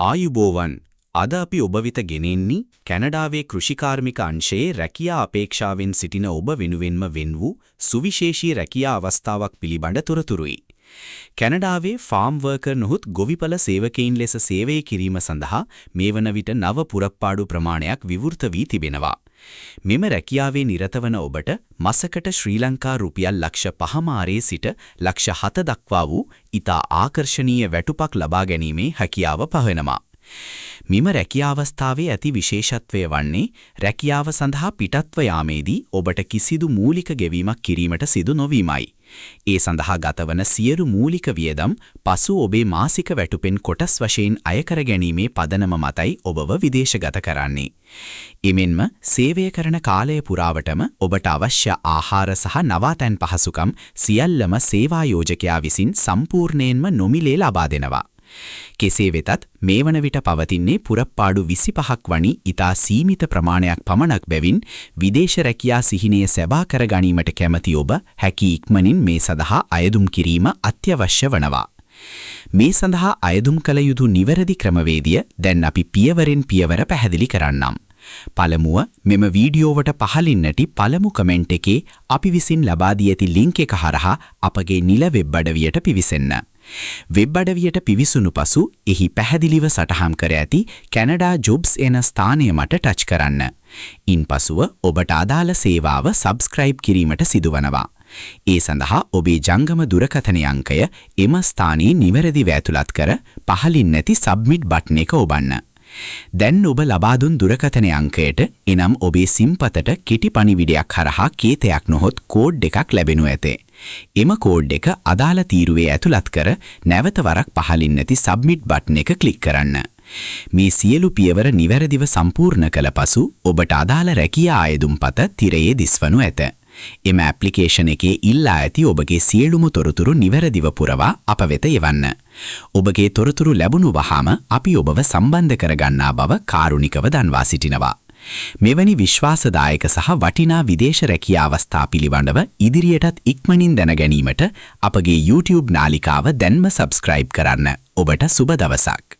ආයුබෝවන් අද අපි ඔබ වෙත ගෙනෙන්නේ කැනඩාවේ කෘෂිකාර්මික අංශයේ රැකියා අපේක්ෂාවෙන් සිටින ඔබ වෙනුවෙන්ම වෙන් වූ සුවිශේෂී රැකියා අවස්ථාවක් පිළිබඳ තොරතුරුයි. කැනඩාවේ ෆාම් වර්කර් නොහොත් ගොවිපළ සේවකයින් ලෙස සේවය කිරීම සඳහා මේ වන විට නව පුරප්පාඩු ප්‍රමාණයක් විවෘත වී තිබෙනවා. මෙම රැකියාවේ නිරත වන ඔබට මාසකට ශ්‍රී ලංකා රුපියල් ලක්ෂ 5 සිට ලක්ෂ 7 දක්වා වූ ඉතා ආකර්ශනීය වැටුපක් ලබා ගැනීමේ හැකියාව පහවෙනවා. මෙම රැකියා අවස්ථාවේ ඇති විශේෂත්වය වන්නේ රැකියාව සඳහා පිටත්ව යාමේදී ඔබට කිසිදු මූලික ගෙවීමක් කිරීමට සිදු නොවීමයි. ඒ සඳහා ගතවන සියලු මූලික වියදම් පසු ඔබේ මාසික වැටුපෙන් කොටස් වශයෙන් අය කර ගැනීමේ පදනම මතයි ඔබව විදේශගත කරන්නේ. එමෙන්ම සේවය කරන කාලය පුරාවටම ඔබට අවශ්‍ය ආහාර සහ නවාතැන් පහසුකම් සියල්ලම සේවා යෝජකයා විසින් සම්පූර්ණයෙන්ම නොමිලේ ලබා දෙනවා. කෙසේ වෙතත් මේ වන විට පවතින්නේ පුරප්පාඩු 25ක් වනි ඉතා සීමිත ප්‍රමාණයක් පමණක් බැවින් විදේශ රැකියා සිහිනය සැබා කර ගැනීමට කැමති ඔබ හැකි ඉක්මනින් මේ සඳහා අයදුම් කිරීම අත්‍යවශ්‍ය වනවා. මේ සඳහා අයදුම් කළ යුතු නිවැරදි ක්‍රමවේදය දැන් අපි පියවරෙන් පියවර පැහැදිලි කරන්නම්. පළමුව මෙම වීඩියෝවට පහළින්නටි පළමු කමෙන්ට් එකේ අපි විසින් ලබා දී ඇති ලින්ක් එක හරහා අපගේ නිල වෙබ් අඩවියට පිවිසෙන්න. වෙබ් අඩවියට පිවිසුණු පසු එහි පැහැදිලිව සටහන් කර ඇති කැනඩා ජොබ්ස් එන ස්ථානය මත ටච් කරන්න. ඉන්පසුව ඔබට අදාළ සේවාව සබ්ස්ක්‍රයිබ් කිරීමට සිදුවනවා. ඒ සඳහා ඔබේ ජංගම දුරකථන අංකය එම ස්ථානයේ නිවැරදිව ඇතුළත් කර පහළින් නැති සබ්මිට් බටන් එක ඔබන්න. දැන් ඔබ ලබා දුන් දුරකථන අංකයට එනම් ඔබේ සිම්පතට කෙටි පණිවිඩයක් හරහා කේතයක් නොහොත් කෝඩ් එකක් ලැබෙනු ඇත. එම කෝඩ් එක අදාළ තීරුවේ ඇතුළත් කර නැවත වරක් පහළින් නැති සබ්මිට් බටන් එක ක්ලික් කරන්න. මේ සියලු පියවර නිවැරදිව සම්පූර්ණ කළ පසු ඔබට අදාළ රැකියා අයදුම්පත තිරයේ දිස්වනු ඇත. එම ඇප්ලිකේෂන් එකේ ඉල්ලා ඇති ඔබගේ සියලුම තොරතුරු නිවැරදිව පුරවා අප වෙත එවන්න. ඔබගේ තොරතුරු ලැබුණු වහාම අපි ඔබව සම්බන්ධ කරගන්නා බව කාරුණිකව දන්වා සිටිනවා. මෙවැනි විශ්වාසදායක සහ වටිනා විදේශ රැකියා අවස්ථා පිළිබඳව ඉදිරියටත් ඉක්මනින් දැන ගැනීමට අපගේ YouTube නාලිකාව දැන්ම සබ්ස්ක්‍රයිබ් කරන්න. ඔබට සුබ දවසක්.